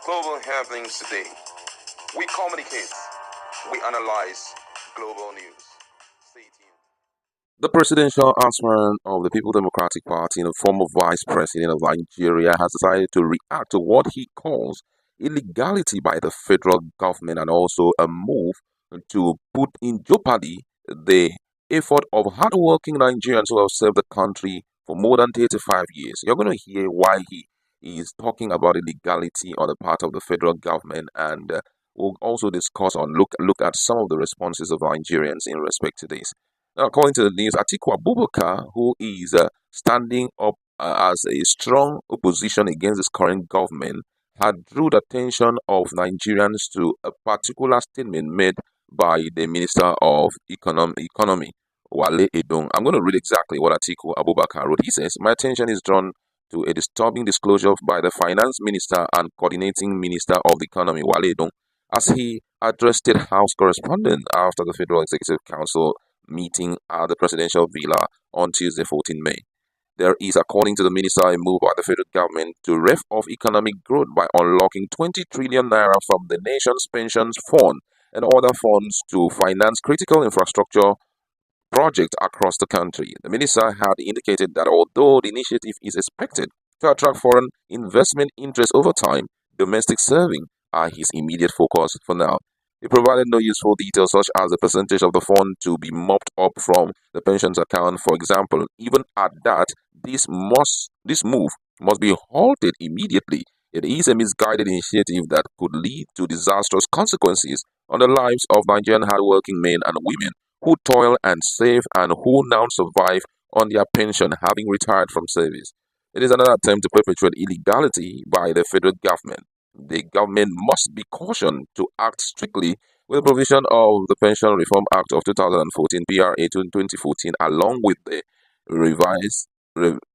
global happenings today. We communicate, we analyze global news. Stay tuned. The presidential aspirant of the People Democratic Party and a former vice president of Nigeria has decided to react to what he calls illegality by the federal government and also a move to put in jeopardy the effort of hardworking Nigerians who have served the country for more than 35 years. You're going to hear why he is talking about illegality on the part of the federal government, and we'll also discuss or look at some of the responses of Nigerians in respect to this. Now, according to the news, Atiku Abubakar, who is standing up as a strong opposition against this current government, had drew the attention of Nigerians to a particular statement made by the Minister of Economy, Wale Edong. I'm going to read exactly what Atiku Abubakar wrote. He says, "My attention is drawn to a disturbing disclosure by the Finance Minister and Coordinating Minister of the Economy, Wale Edong, as he addressed State House correspondents after the Federal Executive Council meeting at the Presidential Villa on Tuesday, 14 May. There is, according to the minister, a move by the federal government to rev off economic growth by unlocking 20 trillion naira from the nation's pensions fund and other funds to finance critical infrastructure projects across the country. The minister had indicated that although the initiative is expected to attract foreign investment interest over time, domestic saving are his immediate focus for now. He provided no useful details such as the percentage of the fund to be mopped up from the pensions account, for example. Even at that, this move must be halted immediately. It is a misguided initiative that could lead to disastrous consequences on the lives of Nigerian hardworking men and women who toil and save and who now survive on their pension having retired from service. It is another attempt to perpetuate illegality by the federal government. The government must be cautioned to act strictly with the provision of the Pension Reform Act of 2014 (PRA 2014) along with the revised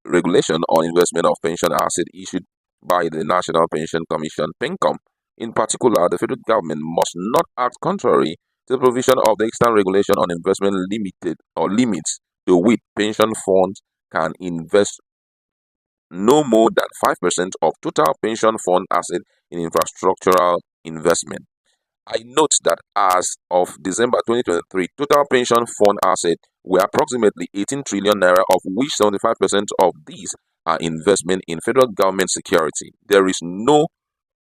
regulation on investment of pension assets issued by the National Pension Commission (PENCOM). In particular, the federal government must not act contrary to the provision of the extant regulation on investment limited or limits to which pension funds can invest no more than 5% of total pension fund assets in infrastructural investment. I note that as of December 2023, total pension fund assets were approximately 18 trillion naira, of which 75% of these are investment in federal government security. There is no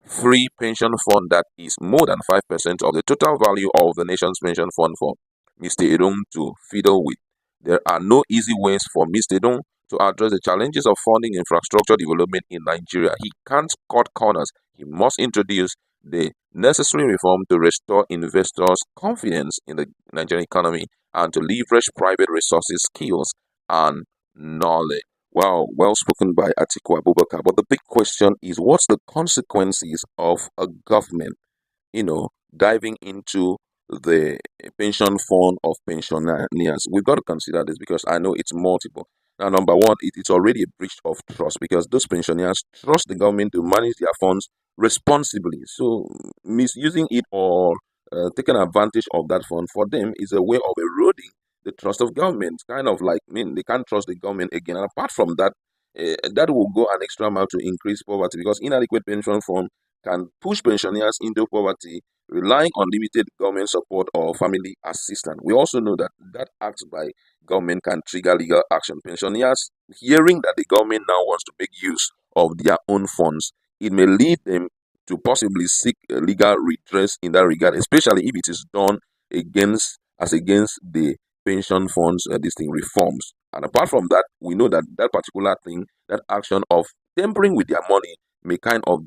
free pension fund that is more than 5% of the total value of the nation's pension fund for Mr. Edong to fiddle with. There are no easy ways for Mr. Edong to address the challenges of funding infrastructure development in Nigeria. He can't cut corners. He must introduce the necessary reform to restore investors' confidence in the Nigerian economy and to leverage private resources, skills, and knowledge." Well spoken by Atiku Abubakar. But the big question is, what's the consequences of a government, diving into the pension fund of pensioners? We've got to consider this because I know it's multiple. Now, number one, it's already a breach of trust because those pensioners trust the government to manage their funds responsibly. So, misusing it or taking advantage of that fund for them is a way of eroding the trust of government. Kind of like, they can't trust the government again. And apart from that, that will go an extra mile to increase poverty because inadequate pension fund can push pensioners into poverty, relying on limited government support or family assistance. We also know that acts by government can trigger legal action. Pensioners hearing that the government now wants to make use of their own funds, it may lead them to possibly seek legal redress in that regard, especially if it is done against the pension funds this thing reforms. And apart from that, we know that particular thing, that action of tampering with their money, may kind of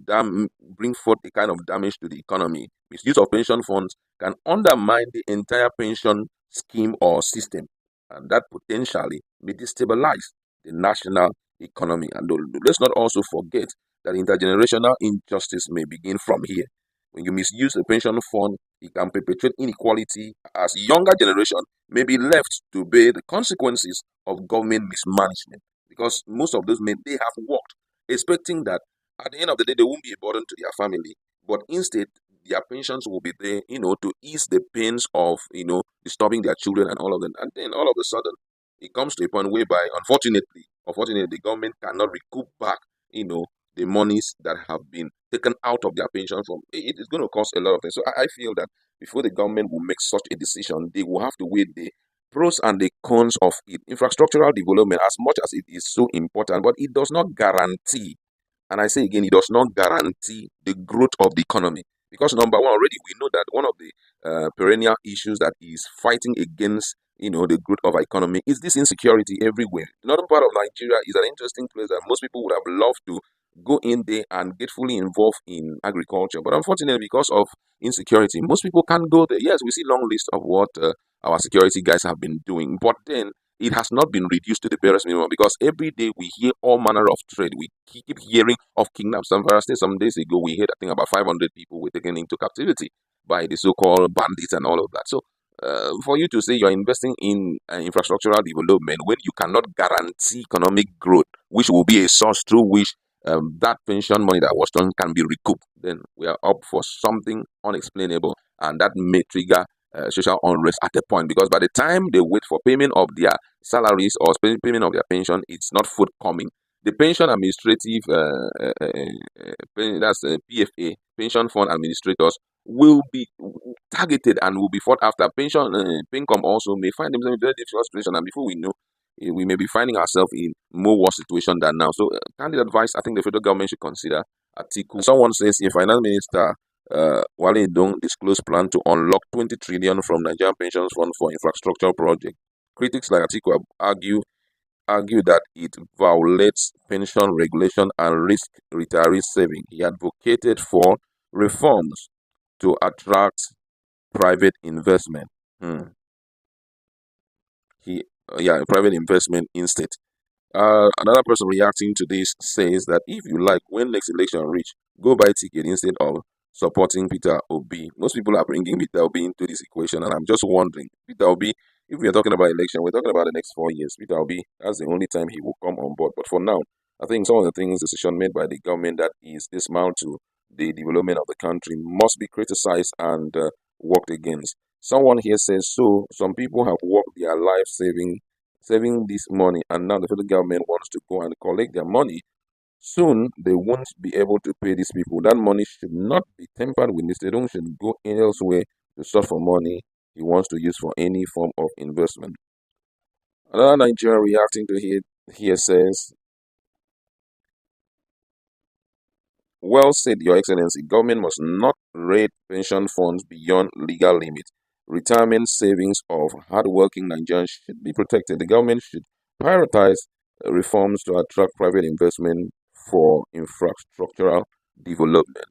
bring forth a kind of damage to the economy. Misuse of pension funds can undermine the entire pension scheme or system, and that potentially may destabilize the national economy. And let's not also forget that intergenerational injustice may begin from here. When you misuse a pension fund, it can perpetuate inequality as younger generation may be left to bear the consequences of government mismanagement. Because most of those men, they have worked, expecting that at the end of the day, they won't be a burden to their family, but instead, their pensions will be there, to ease the pains of, disturbing their children and all of them. And then all of a sudden, it comes to a point whereby, unfortunately, the government cannot recoup back, the monies that have been taken out of their pension from. It is going to cost a lot of things. So I feel that before the government will make such a decision, they will have to weigh the pros and the cons of it. Infrastructural development, as much as it is so important, but it does not guarantee, and I say again, it does not guarantee the growth of the economy. Because number one, already we know that one of the perennial issues that is fighting against the growth of our economy is this insecurity everywhere. The northern part of Nigeria is an interesting place that most people would have loved to go in there and get fully involved in agriculture. But unfortunately, because of insecurity, most people can't go there. Yes, we see long list of what our security guys have been doing, but then it has not been reduced to the barest minimum because every day we hear all manner of trade. We keep hearing of kidnaps. Some days ago, we heard, I think, about 500 people were taken into captivity by the so-called bandits and all of that. So, for you to say you're investing in infrastructural development when you cannot guarantee economic growth, which will be a source through which that pension money that was done can be recouped, then we are up for something unexplainable, and that may trigger social unrest at a point, because by the time they wait for payment of their salaries or payment of their pension, it's not forthcoming. The pension administrative, that's PFA, pension fund administrators, will be targeted and will be fought after. Income also may find themselves in a very difficult situation, and before we know, we may be finding ourselves in more worse situation than now. So, candid advice, I think the federal government should consider Atiku. Someone says, if finance minister Wale don't disclose plan to unlock 20 trillion from Nigerian pensions fund for infrastructure project. Critics like Atiku argue that it violates pension regulation and risk retiree saving. He advocated for reforms to attract private investment. Private investment instead. Another person reacting to this says that if you like, when next election reach, go buy ticket instead of supporting Peter Obi. Most people are bringing Peter Obi into this equation, and I'm just wondering, Peter Obi, if we are talking about election, we're talking about the next 4 years. Peter Obi, that's the only time he will come on board. But for now, I think some of the decision made by the government that is dismal to the development of the country must be criticized and worked against. Someone here says, so some people have worked their life saving this money, and now the federal government wants to go and collect their money. Soon they won't be able to pay these people. That money should not be tampered with. Mr. Dong should go elsewhere to search for money he wants to use for any form of investment. Another Nigerian reacting to here says, well said, Your Excellency, government must not raid pension funds beyond legal limits. Retirement savings of hardworking Nigerians should be protected. The government should prioritize reforms to attract private investment for infrastructural development.